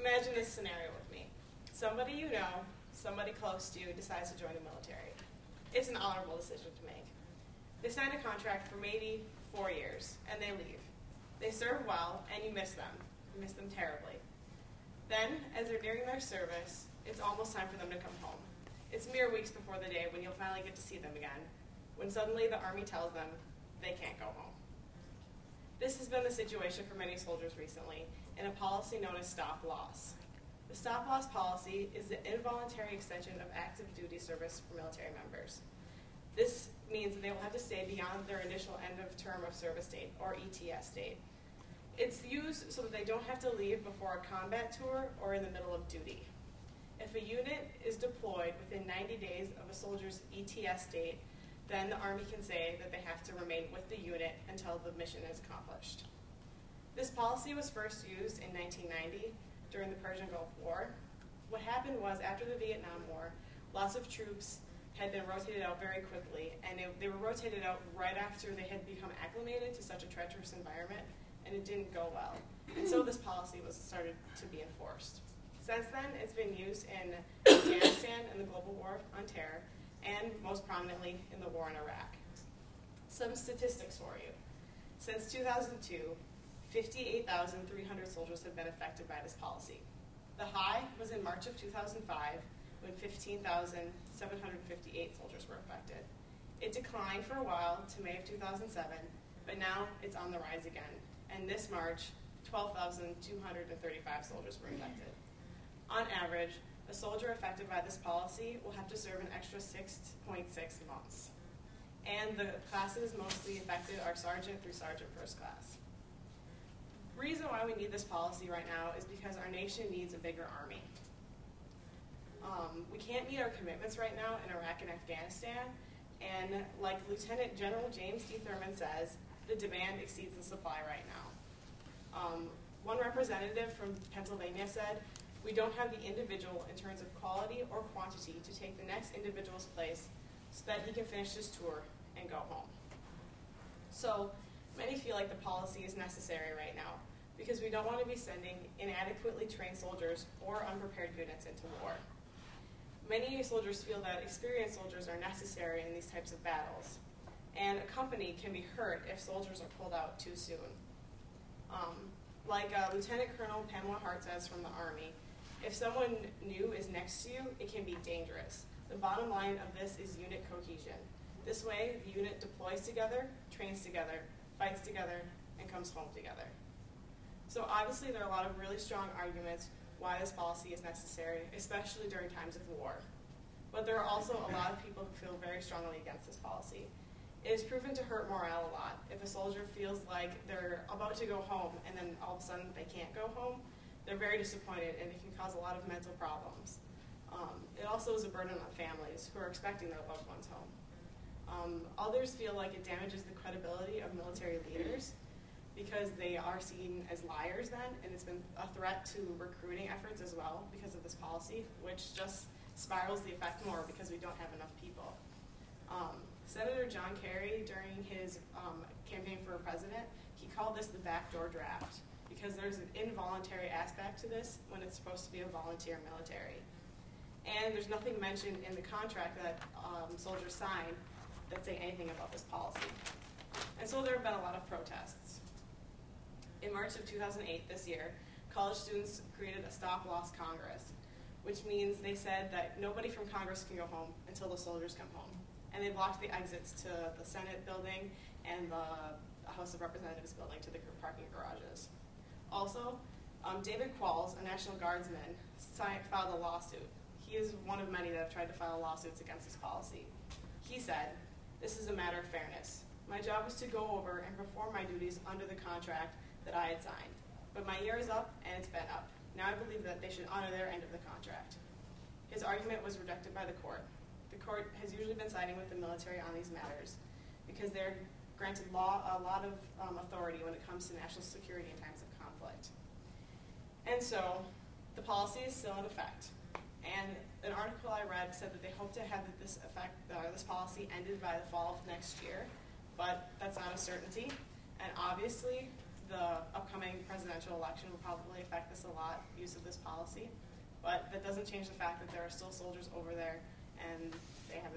Imagine this scenario with me. Somebody you know, somebody close to you, decides to join the military. It's an honorable decision to make. They sign a contract for maybe 4 years, and they leave. They serve well, and you miss them. You miss them terribly. Then, as they're nearing their service, it's almost time for them to come home. It's mere weeks before the day when you'll finally get to see them again, when suddenly the Army tells them they can't go home. This has been the situation for many soldiers recently in a policy known as stop-loss. The stop-loss policy is the involuntary extension of active duty service for military members. This means that they will have to stay beyond their initial end of term of service date, or ETS date. It's used so that they don't have to leave before a combat tour or in the middle of duty. If a unit is deployed within 90 days of a soldier's ETS date, then the Army can say that they have to remain with the unit until the mission is accomplished. This policy was first used in 1990 during the Persian Gulf War. What happened was, after the Vietnam War, lots of troops had been rotated out very quickly, and they were rotated out right after they had become acclimated to such a treacherous environment, and it didn't go well. And so this policy was started to be enforced. Since then, it's been used in Afghanistan and the global war on terror, and most prominently in the war in Iraq. Some statistics for you. Since 2002, 58,300 soldiers have been affected by this policy. The high was in March of 2005, when 15,758 soldiers were affected. It declined for a while to May of 2007, but now it's on the rise again. And this March, 12,235 soldiers were affected. On average, a soldier affected by this policy will have to serve an extra 6.6 months. And the classes mostly affected are sergeant through sergeant first class. The reason why we need this policy right now is because our nation needs a bigger army. We can't meet our commitments right now in Iraq and Afghanistan, and like Lieutenant General James D. Thurman says, the demand exceeds the supply right now. One representative from Pennsylvania said, "We don't have the individual in terms of quality or quantity to take the next individual's place so that he can finish his tour and go home." So many feel like the policy is necessary right now because we don't want to be sending inadequately trained soldiers or unprepared units into war. Many soldiers feel that experienced soldiers are necessary in these types of battles, and a company can be hurt if soldiers are pulled out too soon. Like Lieutenant Colonel Pamela Hart says from the Army, if someone new is next to you, it can be dangerous. The bottom line of this is unit cohesion. This way, the unit deploys together, trains together, fights together, and comes home together. So obviously there are a lot of really strong arguments why this policy is necessary, especially during times of war. But there are also a lot of people who feel very strongly against this policy. It is proven to hurt morale a lot. If a soldier feels like they're about to go home and then all of a sudden they can't go home, they're very disappointed, and it can cause a lot of mental problems. It also is a burden on families who are expecting their loved ones home. Others feel like it damages the credibility of military leaders because they are seen as liars then, and it's been a threat to recruiting efforts as well because of this policy, which just spirals the effect more because we don't have enough people. Senator John Kerry, during his campaign for president, he called this the backdoor draft because there's an involuntary aspect to this when it's supposed to be a volunteer military. And there's nothing mentioned in the contract that soldiers sign that say anything about this policy. And so there have been a lot of protests. In March of 2008, this year, college students created a stop-loss Congress, which means they said that nobody from Congress can go home until the soldiers come home. And they blocked the exits to the Senate building and the House of Representatives building to the parking garages. Also, David Qualls, a National Guardsman, filed a lawsuit. He is one of many that have tried to file lawsuits against this policy. He said, "This is a matter of fairness. My job was to go over and perform my duties under the contract that I had signed. But my year is up, and it's been up. Now I believe that they should honor their end of the contract." His argument was rejected by the court. The court has usually been siding with the military on these matters because they're granted a lot of authority when it comes to national security in times of conflict. And so the policy is still in effect. And an article I read said that they hope to have this policy ended by the fall of next year, but that's not a certainty. And obviously, the upcoming presidential presidential election will probably affect this a lot, use of this policy. But that doesn't change the fact that there are still soldiers over there, and they have